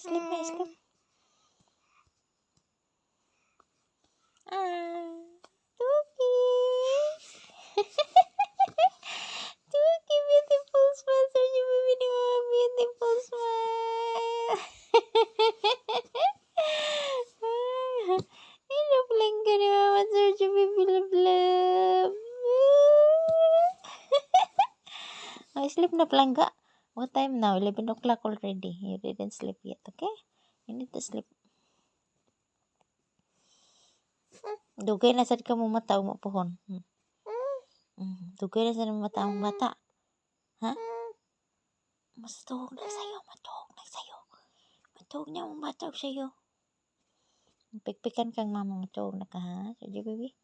Sleep na, sleep. Tuki. Tuki, beautiful smile. Search your baby ni Mama. Beautiful smile. Love lang ka ni Mama. Search your baby. Love, love. Oh, sleep na palangga. What time now? 11 o'clock already. You didn't sleep yet, okay? You need to sleep. Dugay na sad ka mo mata mo pohon. Dugay na sad mo mata ang bata. Ha? Mas tuhog na sa'yo. Matuhog na sa'yo. Matuhog niya mong bata og sa'yo. Pikpikan kang mama. Matuhog na ka, ha? Sige, baby.